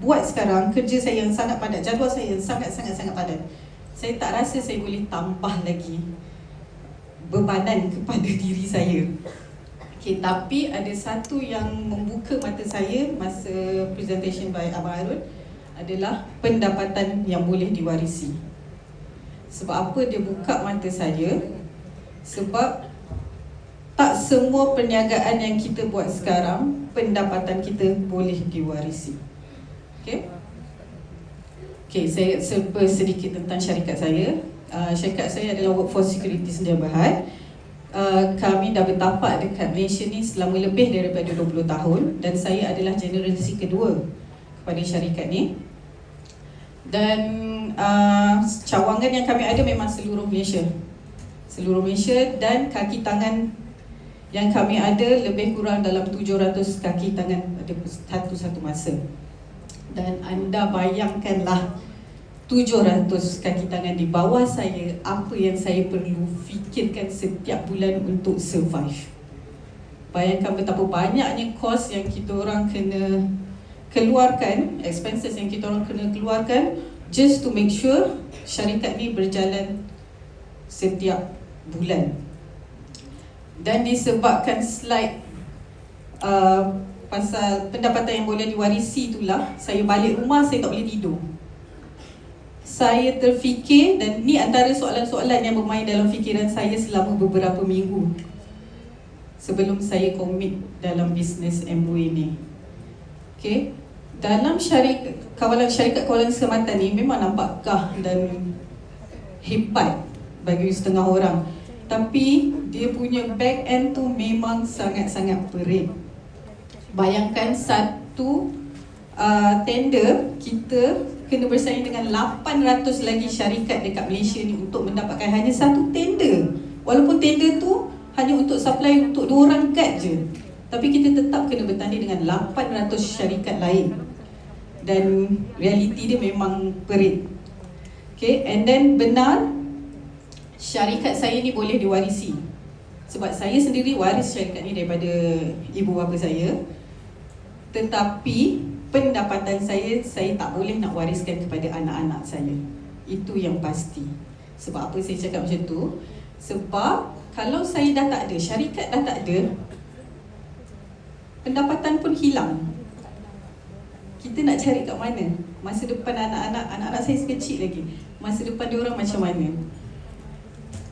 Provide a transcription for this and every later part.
buat sekarang, kerja saya yang sangat padat, jadual saya yang sangat-sangat padat, saya tak rasa saya boleh tambah lagi bebanan kepada diri saya. Okay, tapi ada satu yang membuka mata saya masa presentation by Abang Harun adalah pendapatan yang boleh diwarisi. Sebab apa dia buka mata saya? Sebab tak semua perniagaan yang kita buat sekarang pendapatan kita boleh diwarisi. Okay, saya serba sedikit tentang syarikat saya. Syarikat saya adalah Workforce Security Sedia Berhad. Kami dah bertapak dekat Malaysia ni selama lebih daripada 20 tahun dan saya adalah generasi kedua kepada syarikat ni. Dan cawangan yang kami ada memang seluruh Malaysia. Seluruh Malaysia, dan kaki tangan yang kami ada lebih kurang dalam 700 kaki tangan pada satu masa. Dan anda bayangkanlah 700 kaki tangan di bawah saya, apa yang saya perlu fikirkan setiap bulan untuk survive. Bayangkan betapa banyaknya kos yang kita orang kena keluarkan, expenses yang kita orang kena keluarkan just to make sure syarikat ni berjalan setiap bulan. Dan disebabkan slide pasal pendapatan yang boleh diwarisi itulah, saya balik rumah saya tak boleh tidur. Saya terfikir, dan ni antara soalan-soalan yang bermain dalam fikiran saya selama beberapa minggu sebelum saya komit dalam bisnes Amway ni. Okay, dalam kawalan syarikat kawalan keselamatan ni memang nampak gah dan hebat bagi setengah orang, tapi dia punya back end tu memang sangat-sangat perit. Bayangkan satu tender, kita kena bersaing dengan 800 lagi syarikat dekat Malaysia ni untuk mendapatkan hanya satu tender. Walaupun tender tu hanya untuk supply untuk 2 orang guard je, tapi kita tetap kena bertanding dengan 800 syarikat lain. Dan realiti dia memang perit. Okay, and then benar syarikat saya ni boleh diwarisi. Sebab saya sendiri waris syarikat ni daripada ibu bapa saya. Tetapi pendapatan saya tak boleh nak wariskan kepada anak-anak saya. Itu yang pasti. Sebab apa saya cakap macam tu? Sebab kalau saya dah tak ada, syarikat dah tak ada, pendapatan pun hilang. Kita nak cari kat mana? Masa depan anak-anak saya kecil lagi, masa depan dia orang macam mana?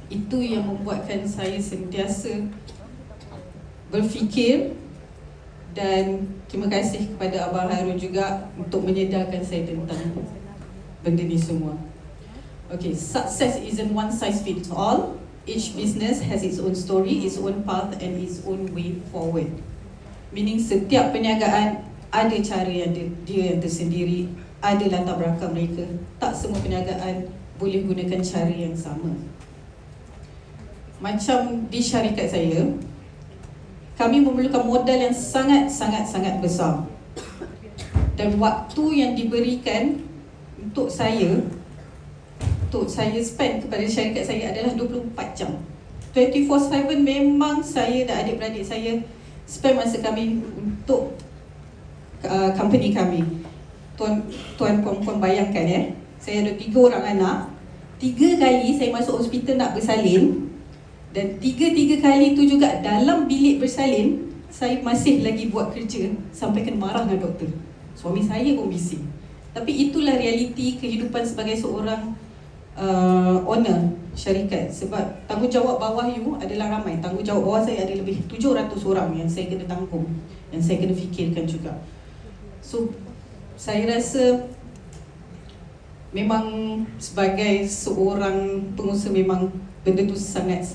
Itu yang membuatkan saya sentiasa berfikir. Dan terima kasih kepada Abang Harun juga untuk menyedarkan saya tentang benda ni semua. Okay, success isn't one size fits all. Each business has its own story, its own path and its own way forward. Meaning setiap perniagaan ada cara yang dia yang tersendiri, ada latar belakang mereka. Tak semua perniagaan boleh gunakan cara yang sama. Macam di syarikat saya, kami memerlukan modal yang sangat besar. Dan waktu yang diberikan untuk saya spend kepada syarikat saya adalah 24 jam. 24/7 memang saya dan adik-beradik saya spend masa kami untuk company kami. Tuan puan bayangkan saya ada 3 orang anak. 3 kali saya masuk hospital nak bersalin. Dan 3 kali tu juga dalam bilik bersalin, saya masih lagi buat kerja sampai kena marah dengan doktor. Suami saya pun bising. Tapi itulah realiti kehidupan sebagai seorang owner syarikat. Sebab tanggungjawab bawah you adalah ramai. Tanggungjawab bawah saya ada lebih 700 orang yang saya kena tanggung, yang saya kena fikirkan juga. So, saya rasa memang sebagai seorang pengusaha memang benda tu sangat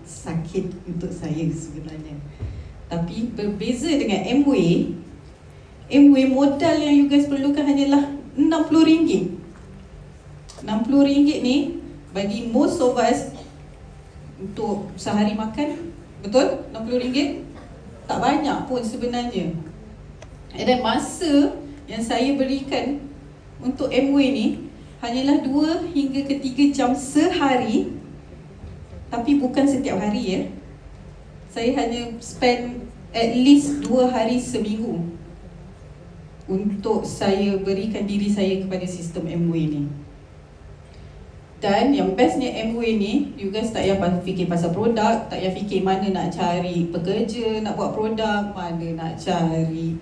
sakit untuk saya sebenarnya. Tapi berbeza dengan Amway modal yang you guys perlukan hanyalah RM60. RM60 ni bagi most of us untuk sehari makan, betul? RM60 tak banyak pun sebenarnya. Dan masa yang saya berikan untuk Amway ni hanyalah 2 hingga ke 3 jam sehari. Tapi bukan setiap hari Saya hanya spend at least 2 hari seminggu untuk saya berikan diri saya kepada sistem Amway ni. Dan yang bestnya Amway ni, you guys tak payah fikir pasal produk, tak payah fikir mana nak cari pekerja, nak buat produk, mana nak cari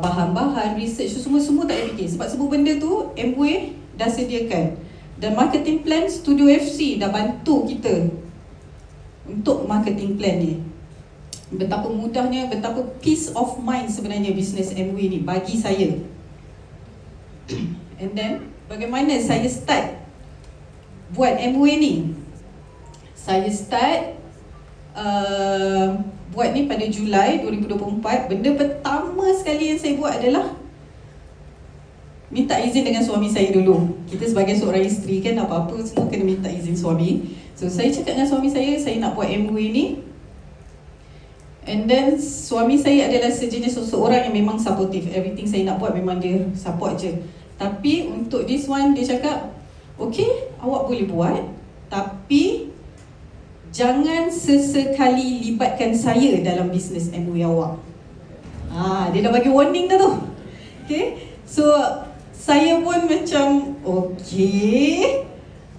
bahan-bahan, research, semua tak payah fikir. Sebab semua benda tu Amway dah sediakan. Dan marketing plan Studio FC dah bantu kita untuk marketing plan ni. Betapa mudahnya, betapa peace of mind sebenarnya bisnes Amway ni bagi saya. And then, bagaimana saya start buat Amway ni? Saya start buat ni pada Julai 2024. Benda pertama sekali yang saya buat adalah minta izin dengan suami saya dulu. Kita sebagai seorang isteri kan, apa-apa semua kena minta izin suami. So saya cakap dengan suami saya nak buat Amway ni. And then suami saya adalah sejenis seseorang yang memang supportive. Everything saya nak buat memang dia support je. Tapi untuk this one dia cakap, okay, awak boleh buat, tapi jangan sesekali libatkan saya dalam bisnes Amway awak. Dia dah bagi warning dah tu. Okay, so saya pun macam, okay,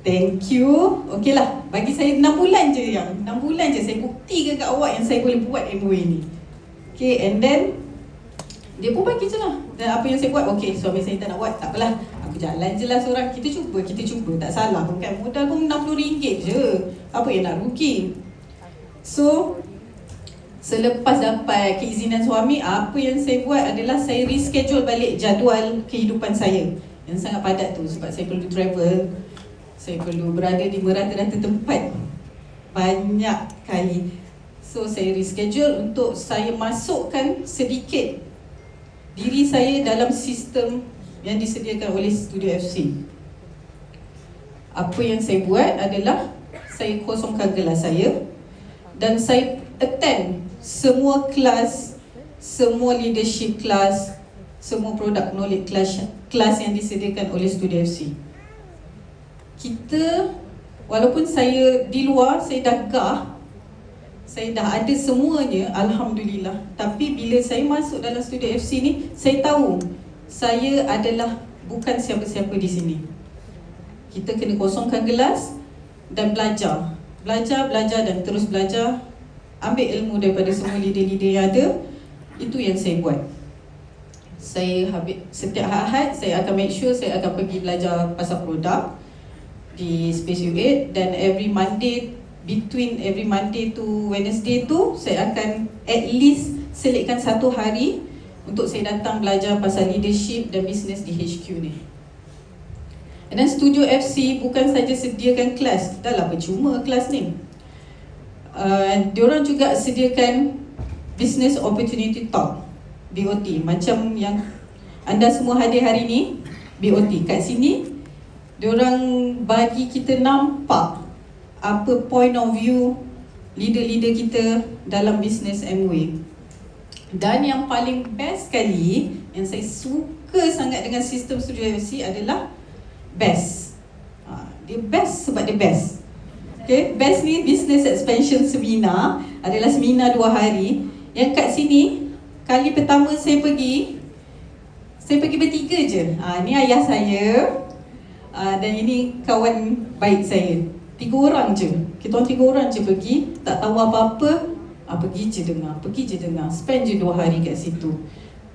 thank you. Okay lah, bagi saya 6 bulan je yang 6 bulan je saya buktikan kat awak yang saya boleh buat Amway ni. Okay, and then dia pun bagi je lah. Dan apa yang saya buat, okay, suami saya tak nak buat, tak apalah, aku jalan je lah seorang. Kita cuba, tak salah pun kan. Modal pun RM60 je, apa yang nak rugi. So selepas dapat keizinan suami, apa yang saya buat adalah saya reschedule balik jadual kehidupan saya yang sangat padat tu. Sebab saya perlu travel, saya perlu berada di merata-rata tempat banyak kali. So saya reschedule untuk saya masukkan sedikit diri saya dalam sistem yang disediakan oleh Studio FC. Apa yang saya buat adalah saya kosongkan kelas saya dan saya attend semua kelas, semua leadership kelas, semua product knowledge kelas yang disediakan oleh Studio FC. Kita, walaupun saya di luar, saya dah gah, saya dah ada semuanya, Alhamdulillah. Tapi bila saya masuk dalam Studio FC ni, saya tahu saya adalah bukan siapa-siapa di sini. Kita kena kosongkan gelas dan belajar dan terus belajar. Ambil ilmu daripada semua leader-leader yang ada. Itu yang saya buat. Saya setiap Ahad saya akan make sure saya akan pergi belajar pasal produk di Space U8. Dan every Monday, between every Monday to Wednesday tu, saya akan at least selitkan 1 hari untuk saya datang belajar pasal leadership dan business di HQ ni. Dan Studio FC bukan saja sediakan kelas, dah lah percuma kelas ni. Diorang juga sediakan Business Opportunity Talk, BOT, macam yang anda semua hadir hari ni, BOT. Kat sini diorang bagi kita nampak apa point of view leader-leader kita dalam bisnes Amway. Dan yang paling best sekali, yang saya suka sangat dengan sistem Studio FC adalah best. Dia best sebab dia best. Okay, best ni Business Expansion Seminar, adalah seminar 2 hari. Yang kat sini, kali pertama saya pergi bertiga je. Ni ayah saya, dan ini kawan baik saya. 3 orang je. Kita orang 3 orang je pergi, tak tahu apa-apa. Pergi je dengar. Spend je 2 hari kat situ.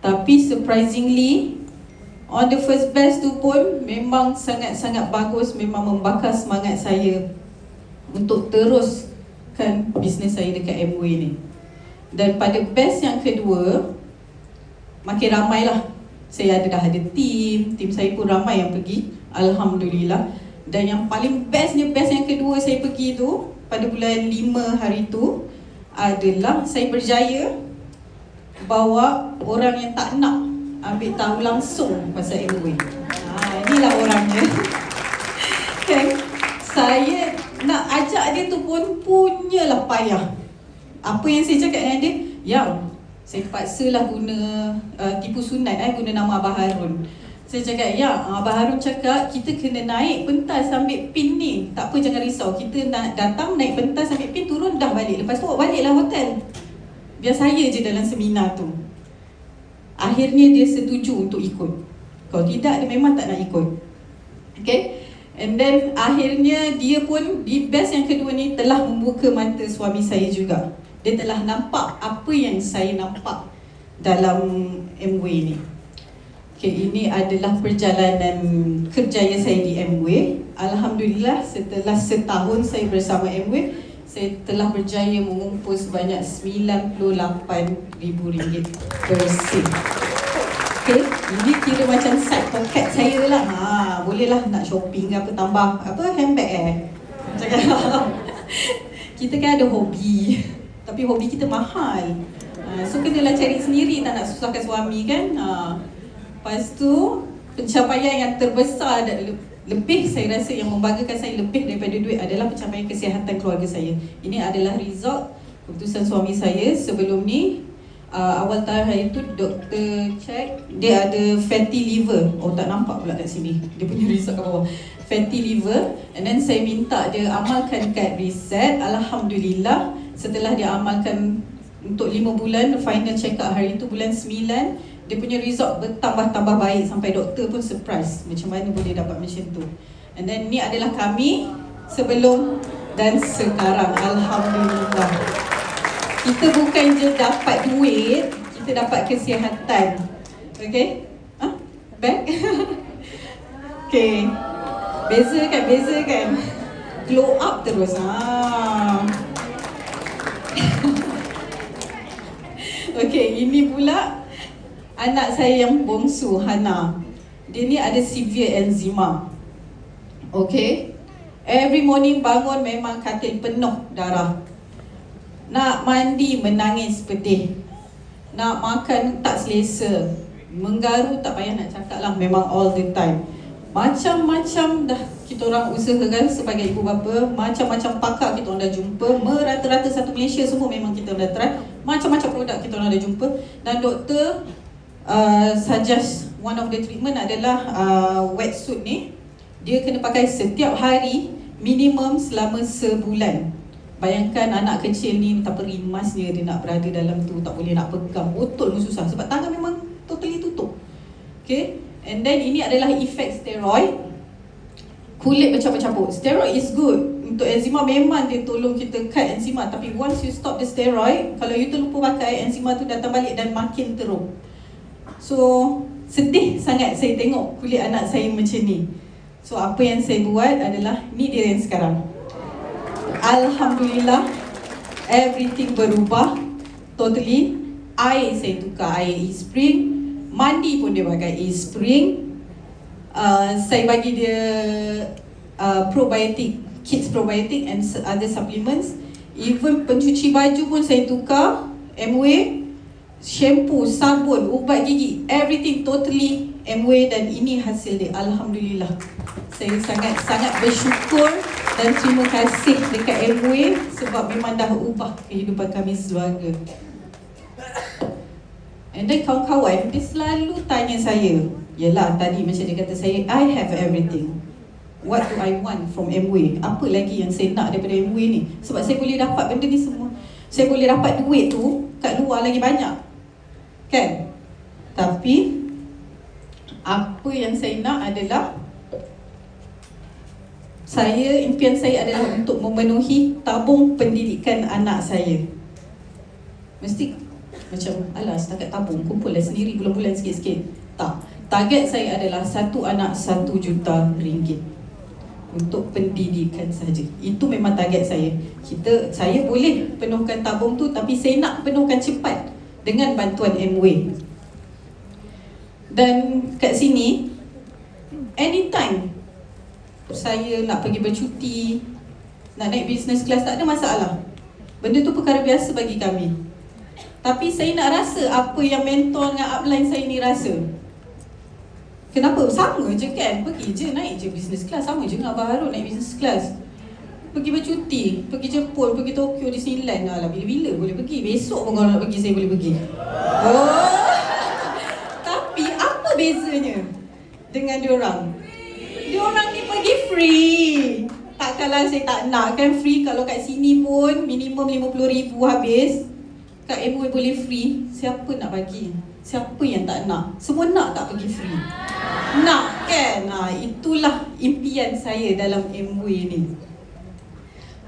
Tapi surprisingly, on the first batch tu pun memang sangat-sangat bagus. Memang membakar semangat saya untuk teruskan bisnes saya dekat Amway ni. Dan pada batch yang kedua, makin ramai lah. Saya dah ada tim saya pun ramai yang pergi, Alhamdulillah. Dan yang paling bestnya, batch yang kedua saya pergi tu, pada bulan 5 hari tu, adalah saya berjaya bawa orang yang tak nak ambil tahu langsung pasal Amway. Inilah orangnya. Okay. Saya nak ajak dia tu pun punyalah payah. Apa yang saya cakap dengan dia, yang saya terpaksalah guna tipu sunat, guna nama Abah Harun. Saya cakap, Abah Harun cakap kita kena naik pentas ambil pin ni. Tak apa, jangan risau. Kita nak datang naik pentas ambil pin, turun dah balik. Lepas tu baliklah hotel. Biar saya je dalam seminar tu. Akhirnya dia setuju untuk ikut. Kalau tidak, dia memang tak nak ikut. Okay. And then akhirnya dia pun di batch yang kedua ni telah membuka mata suami saya juga. Dia telah nampak apa yang saya nampak dalam Amway ni. Okay, ini adalah perjalanan kerjaya saya di Amway. Alhamdulillah, setelah setahun saya bersama Amway, saya telah berjaya mengumpul sebanyak RM98,000 per sim. Okay, ini kira macam side pocket saya lah. Bolehlah nak shopping ke apa, tambah apa, handbag Cakap kita kan ada hobi, tapi hobi kita mahal. So kenalah cari sendiri, tak nak susahkan suami kan. Lepas tu pencapaian yang terbesar lebih, saya rasa yang membanggakan saya lebih daripada duit adalah pencapaian kesihatan keluarga saya. Ini adalah result keputusan suami saya. Sebelum ni awal tahun hari tu doktor check dia ada fatty liver. Oh, tak nampak pula kat sini, dia punya result kat bawah, fatty liver. And then saya minta dia amalkan kat reset. Alhamdulillah, setelah dia amalkan untuk 5 bulan, final check up hari tu bulan 9, dia punya result bertambah-tambah baik sampai doktor pun surprise macam mana boleh dapat macam tu. And then ni adalah kami sebelum dan sekarang. Alhamdulillah, kita bukan je dapat duit, kita dapat kesihatan. Okay? Back? Okay. Beza kan? Glow up terus. Okay, ini pula anak saya yang bongsu, Hana. Dia ni ada severe eczema. Okay. Every morning bangun memang katil penuh darah. Nak mandi menangis pedih. Nak makan tak selesa. Menggaru tak payah nak cakap lah, memang all the time. Macam-macam dah kita orang usahakan sebagai ibu bapa. Macam-macam pakar kita orang dah jumpa. Merata-rata satu Malaysia semua memang kita orang dah try. Macam-macam produk kita orang dah jumpa. Dan doktor suggest one of the treatment adalah wetsuit ni. Dia kena pakai setiap hari minimum selama sebulan. Bayangkan anak kecil ni betapa rimasnya dia nak berada dalam tu, tak boleh nak pegang, botol pun susah sebab tangan memang totally tutup. Okay, and then ini adalah efek steroid. Kulit bercampur-campur. Steroid is good untuk eczema, memang dia tolong kita cut eczema, tapi once you stop the steroid, kalau you terlupa pakai, eczema tu datang balik dan makin teruk. So sedih sangat saya tengok kulit anak saya macam ni. So apa yang saya buat adalah, ni dia yang sekarang. Alhamdulillah, everything berubah totally. Air saya tukar air e-spring, mandi pun dia pakai e-spring. Saya bagi dia probiotic, kids probiotic and other supplements. Even pencuci baju pun saya tukar Amway. Shampoo, sabun, ubat gigi, everything totally Amway, dan ini hasil dia. Alhamdulillah, saya sangat bersyukur dan terima kasih dekat Amway sebab memang dah ubah kehidupan kami sekeluarga. And then kawan-kawan dia selalu tanya saya, yelah tadi macam dia kata saya, I have everything, what do I want from Amway? Apa lagi yang saya nak daripada Amway ni? Sebab saya boleh dapat benda ni semua. Saya boleh dapat duit tu kat luar lagi banyak, kan? Tapi apa yang saya nak adalah, impian saya adalah untuk memenuhi tabung pendidikan anak saya. Mesti macam, alah setakat tabung, kumpullah sendiri bulan-bulan sikit-sikit. Tak, target saya adalah satu anak RM1 juta untuk pendidikan saja. Itu memang target saya. Saya boleh penuhkan tabung tu, tapi saya nak penuhkan cepat dengan bantuan Amway. Dan kat sini, anytime saya nak pergi bercuti, nak naik business class, tak ada masalah. Benda tu perkara biasa bagi kami. Tapi saya nak rasa apa yang mentor dengan upline saya ni rasa. Kenapa? Sama je kan? Pergi je, naik je business class. Sama je dengan Abah Harun naik business class. Pergi bercuti, pergi Jepun, pergi Tokyo, Disneyland. Alah, bila-bila boleh pergi. Besok pun kalau nak pergi, saya boleh pergi. Oh. Tapi apa bezanya dengan diorang? Diorang ni pergi free. Takkanlah saya tak nak kan free. Kalau kat sini pun minimum RM50,000 habis. Kat Amway boleh free. Siapa nak bagi? Siapa yang tak nak? Semua nak tak pergi free? Nak kan? Itulah impian saya dalam Amway ni.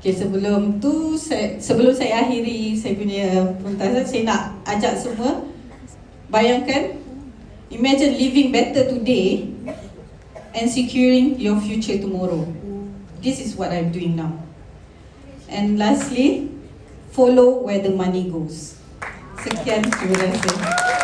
Okay, sebelum saya akhiri saya punya pementasan, saya nak ajak semua bayangkan, imagine living better today and securing your future tomorrow. This is what I'm doing now. And lastly, follow where the money goes. Sekian, terima kasih.